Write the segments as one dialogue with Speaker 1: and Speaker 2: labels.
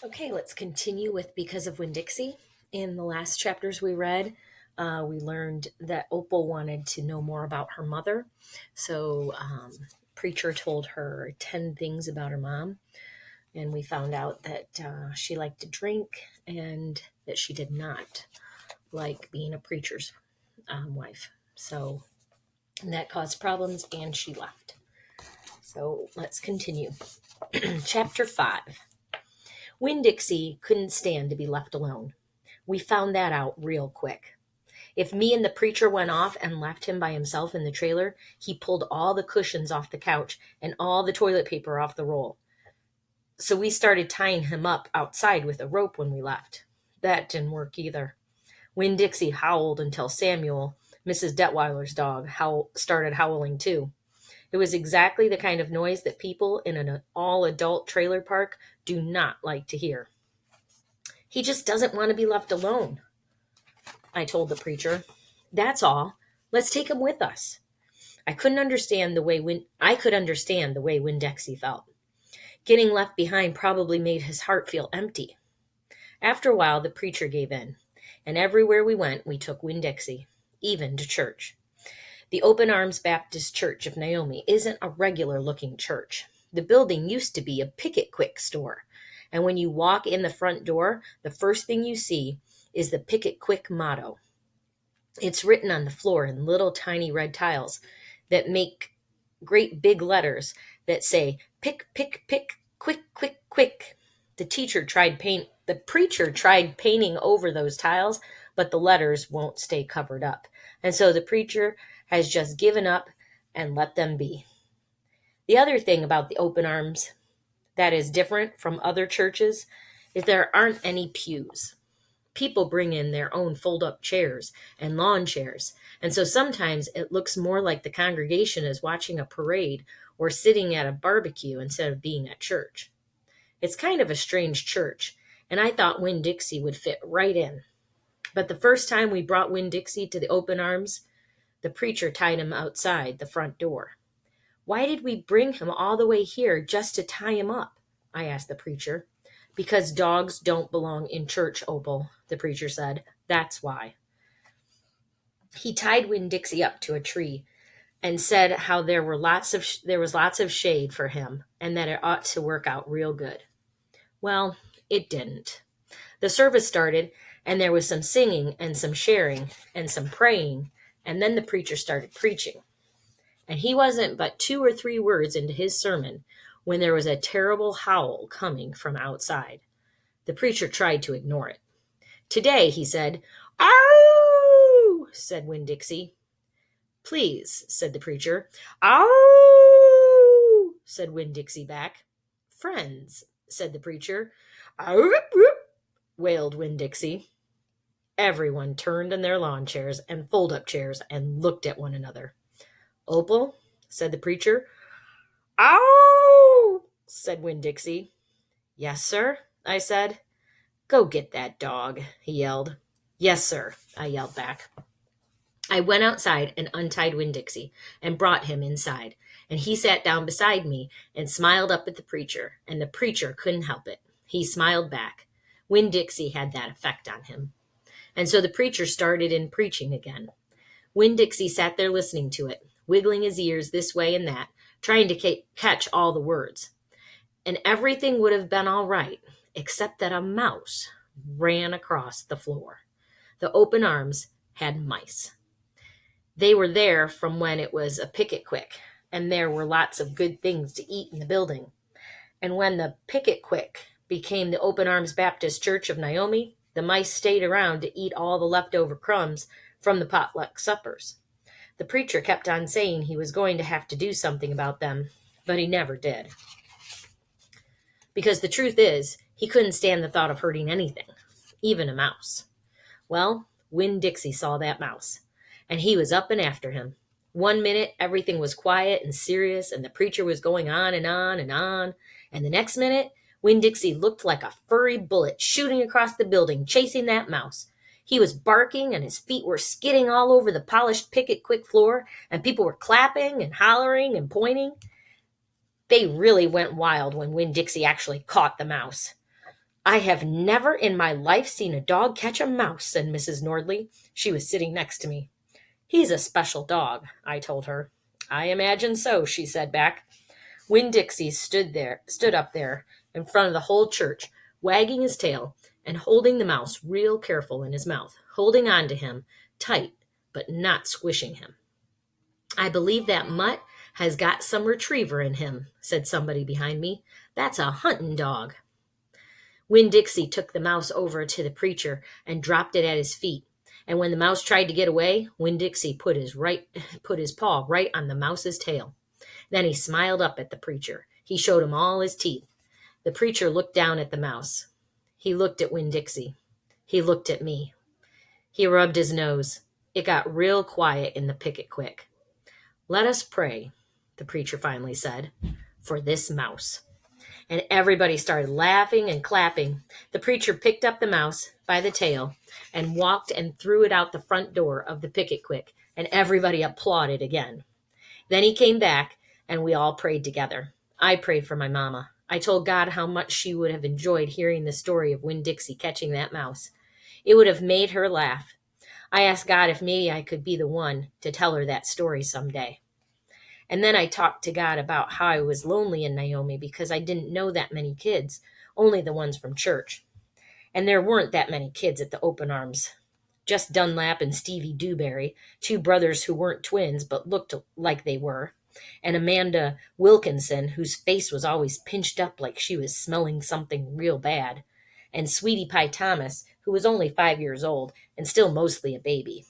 Speaker 1: Okay, let's continue with Because of Winn-Dixie. In the last chapters we read, we learned that Opal wanted to know more about her mother. So, Preacher told her 10 things about her mom, and we found out that she liked to drink and that she did not like being a preacher's wife. So, that caused problems, and she left. So, let's continue. Chapter 5. Winn-Dixie couldn't stand to be left alone. We found that out real quick. If me and the preacher went off and left him by himself in the trailer, he pulled all the cushions off the couch and all the toilet paper off the roll. So we started tying him up outside with a rope when we left. That didn't work either. Winn-Dixie howled until Samuel, Mrs. Detweiler's dog, started howling too. It was exactly the kind of noise that people in an all-adult trailer park do not like to hear. He just doesn't want to be left alone, I told the preacher. That's all. Let's take him with us. I could understand the way Winn-Dixie felt. Getting left behind probably made his heart feel empty. After a while, the preacher gave in, and everywhere we went, we took Winn-Dixie, even to church. The Open Arms Baptist Church of Naomi isn't a regular-looking church. The building used to be a Picket Quick store, and when you walk in the front door, the first thing you see is the Picket Quick motto. It's written on the floor in little tiny red tiles that make great big letters that say, pick, pick, pick, quick, quick, quick. The preacher tried painting over those tiles, but the letters won't stay covered up. And so the preacher has just given up and let them be. The other thing about the Open Arms that is different from other churches is there aren't any pews. People bring in their own fold-up chairs and lawn chairs, and so sometimes it looks more like the congregation is watching a parade or sitting at a barbecue instead of being at church. It's kind of a strange church, and I thought Winn-Dixie would fit right in. But the first time we brought Winn-Dixie to the Open Arms, the preacher tied him outside the front door. Why did we bring him all the way here just to tie him up? I asked the preacher. Because dogs don't belong in church, Opal, the preacher said. That's why. He tied Winn-Dixie up to a tree and said how there was lots of shade for him and that it ought to work out real good. Well, it didn't. The service started, and there was some singing and some sharing and some praying, and then the preacher started preaching. And he wasn't but 2 or 3 words into his sermon when there was a terrible howl coming from outside. The preacher tried to ignore it. Today, he said, "Ow!" said Winn-Dixie. "Please," said the preacher. "Ow!" said Winn-Dixie back. "Friends," said the preacher. "Ow!" wailed Winn-Dixie. Everyone turned in their lawn chairs and fold-up chairs and looked at one another. "Opal," said the preacher. "Ow!" said Winn-Dixie. "Yes, sir," I said. "Go get that dog," he yelled. "Yes, sir," I yelled back. I went outside and untied Winn-Dixie and brought him inside, and he sat down beside me and smiled up at the preacher, and the preacher couldn't help it. He smiled back. Winn-Dixie had that effect on him. And so the preacher started in preaching again. Winn-Dixie sat there listening to it, wiggling his ears this way and that, trying to catch all the words. And everything would have been all right, except that a mouse ran across the floor. The Open Arms had mice. They were there from when it was a Picket Quick, and there were lots of good things to eat in the building. And when the Picket Quick became the Open Arms Baptist Church of Naomi, the mice stayed around to eat all the leftover crumbs from the potluck suppers. The preacher kept on saying he was going to have to do something about them, but he never did. Because the truth is, he couldn't stand the thought of hurting anything, even a mouse. Well, Winn-Dixie saw that mouse, and he was up and after him. One minute, everything was quiet and serious, and the preacher was going on and on and on, and the next minute, Winn-Dixie looked like a furry bullet shooting across the building, chasing that mouse. He was barking, and his feet were skidding all over the polished Picket Quick floor, and people were clapping and hollering and pointing. They really went wild when Winn-Dixie actually caught the mouse. I have never in my life seen a dog catch a mouse, said Mrs. Nordley. She was sitting next to me. He's a special dog, I told her. I imagine so, she said back. Winn Dixie stood up there in front of the whole church, wagging his tail and holding the mouse real careful in his mouth, holding on to him tight, but not squishing him. I believe that mutt has got some retriever in him, said somebody behind me. That's a hunting dog. Winn Dixie took the mouse over to the preacher and dropped it at his feet. And when the mouse tried to get away, Winn Dixie put his paw right on the mouse's tail. Then he smiled up at the preacher. He showed him all his teeth. The preacher looked down at the mouse. He looked at Winn Dixie. He looked at me. He rubbed his nose. It got real quiet in the picket quick. Let us pray, the preacher finally said, for this mouse. And everybody started laughing and clapping. The preacher picked up the mouse by the tail and walked and threw it out the front door of the picket quick, and everybody applauded again. Then he came back, and we all prayed together. I prayed for my mama. I told God how much she would have enjoyed hearing the story of Winn Dixie catching that mouse. It would have made her laugh. I asked God if maybe I could be the one to tell her that story someday. And then I talked to God about how I was lonely in Naomi because I didn't know that many kids, only the ones from church. And there weren't that many kids at the Open Arms. Just Dunlap and Stevie Dewberry, two brothers who weren't twins but looked like they were, and Amanda Wilkinson, whose face was always pinched up like she was smelling something real bad, and Sweetie Pie Thomas, who was only 5 years old and still mostly a baby.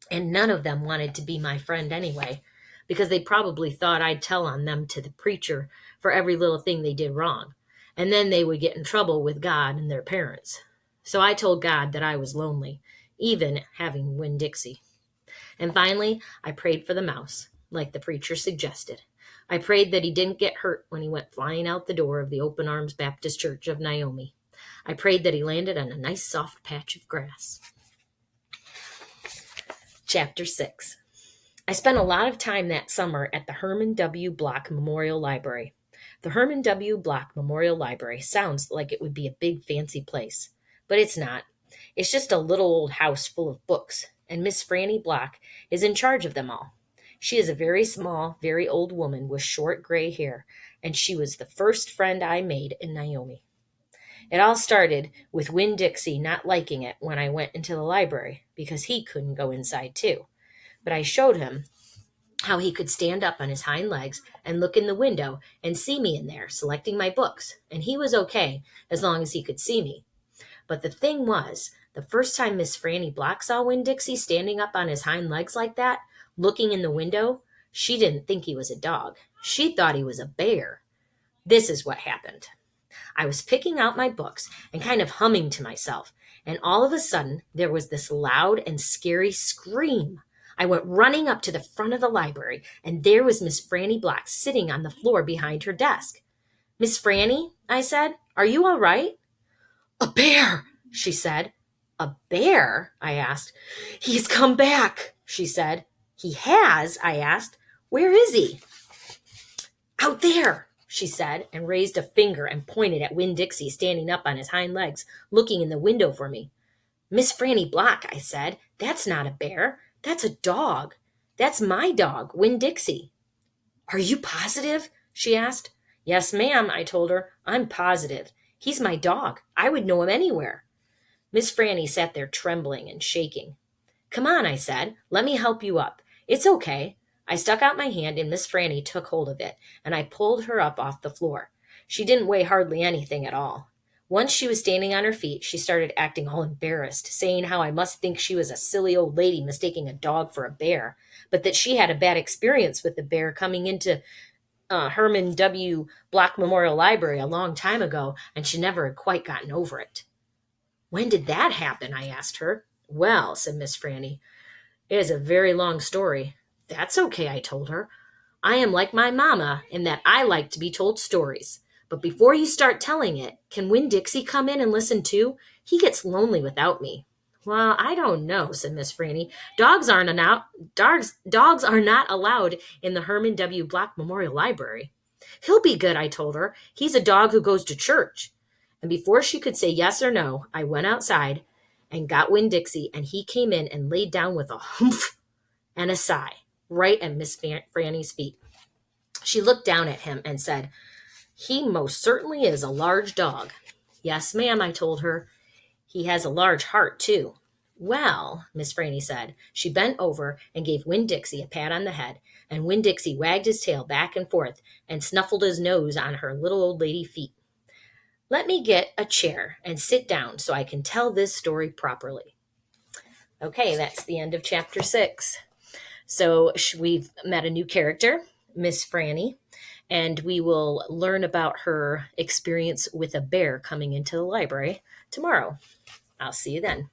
Speaker 1: And none of them wanted to be my friend anyway, because they probably thought I'd tell on them to the preacher for every little thing they did wrong, and then they would get in trouble with God and their parents. So I told God that I was lonely, even having Winn Dixie. And finally, I prayed for the mouse, like the preacher suggested. I prayed that he didn't get hurt when he went flying out the door of the Open Arms Baptist Church of Naomi. I prayed that he landed on a nice soft patch of grass. Chapter 6. I spent a lot of time that summer at the Herman W. Block Memorial Library. The Herman W. Block Memorial Library sounds like it would be a big fancy place, but it's not. It's just a little old house full of books, and Miss Franny Block is in charge of them all. She is a very small, very old woman with short gray hair, and she was the first friend I made in Naomi. It all started with Winn Dixie not liking it when I went into the library, because he couldn't go inside too. But I showed him how he could stand up on his hind legs and look in the window and see me in there selecting my books, and he was okay as long as he could see me. But the thing was, the first time Miss Franny Block saw Winn Dixie standing up on his hind legs like that, looking in the window, she didn't think he was a dog. She thought he was a bear. This is what happened. I was picking out my books and kind of humming to myself, and all of a sudden there was this loud and scary scream. I went running up to the front of the library, and there was Miss Franny Block sitting on the floor behind her desk. Miss Franny, I said, are you all right? A bear, she said. A bear? I asked. He's come back, she said. He has? I asked. Where is he? Out there, she said, and raised a finger and pointed at Winn Dixie standing up on his hind legs, looking in the window for me. Miss Franny Block, I said, that's not a bear. That's a dog. That's my dog, Winn Dixie. Are you positive? She asked. Yes, ma'am, I told her. I'm positive. He's my dog. I would know him anywhere. Miss Franny sat there trembling and shaking. Come on, I said. Let me help you up. It's okay. I stuck out my hand and Miss Franny took hold of it, and I pulled her up off the floor. She didn't weigh hardly anything at all. Once she was standing on her feet, she started acting all embarrassed, saying how I must think she was a silly old lady mistaking a dog for a bear, but that she had a bad experience with the bear coming into Herman W. Block Memorial Library a long time ago, and she never had quite gotten over it. When did that happen? I asked her. Well, said Miss Franny, it is a very long story. That's okay, I told her. I am like my mama in that I like to be told stories. But before you start telling it, can Winn Dixie come in and listen too? He gets lonely without me. Well, I don't know, said Miss Franny. Dogs are not allowed in the Herman W. Block Memorial Library. He'll be good, I told her. He's a dog who goes to church. And before she could say yes or no, I went outside and got Winn Dixie, and he came in and laid down with a humph and a sigh right at Miss Franny's feet. She looked down at him and said, "He most certainly is a large dog." "Yes, ma'am," I told her. "He has a large heart, too." "Well," Miss Franny said. She bent over and gave Winn Dixie a pat on the head, and Winn Dixie wagged his tail back and forth and snuffled his nose on her little old lady feet. "Let me get a chair and sit down so I can tell this story properly." Okay, that's the end of chapter 6. So we've met a new character, Miss Franny, and we will learn about her experience with a bear coming into the library tomorrow. I'll see you then.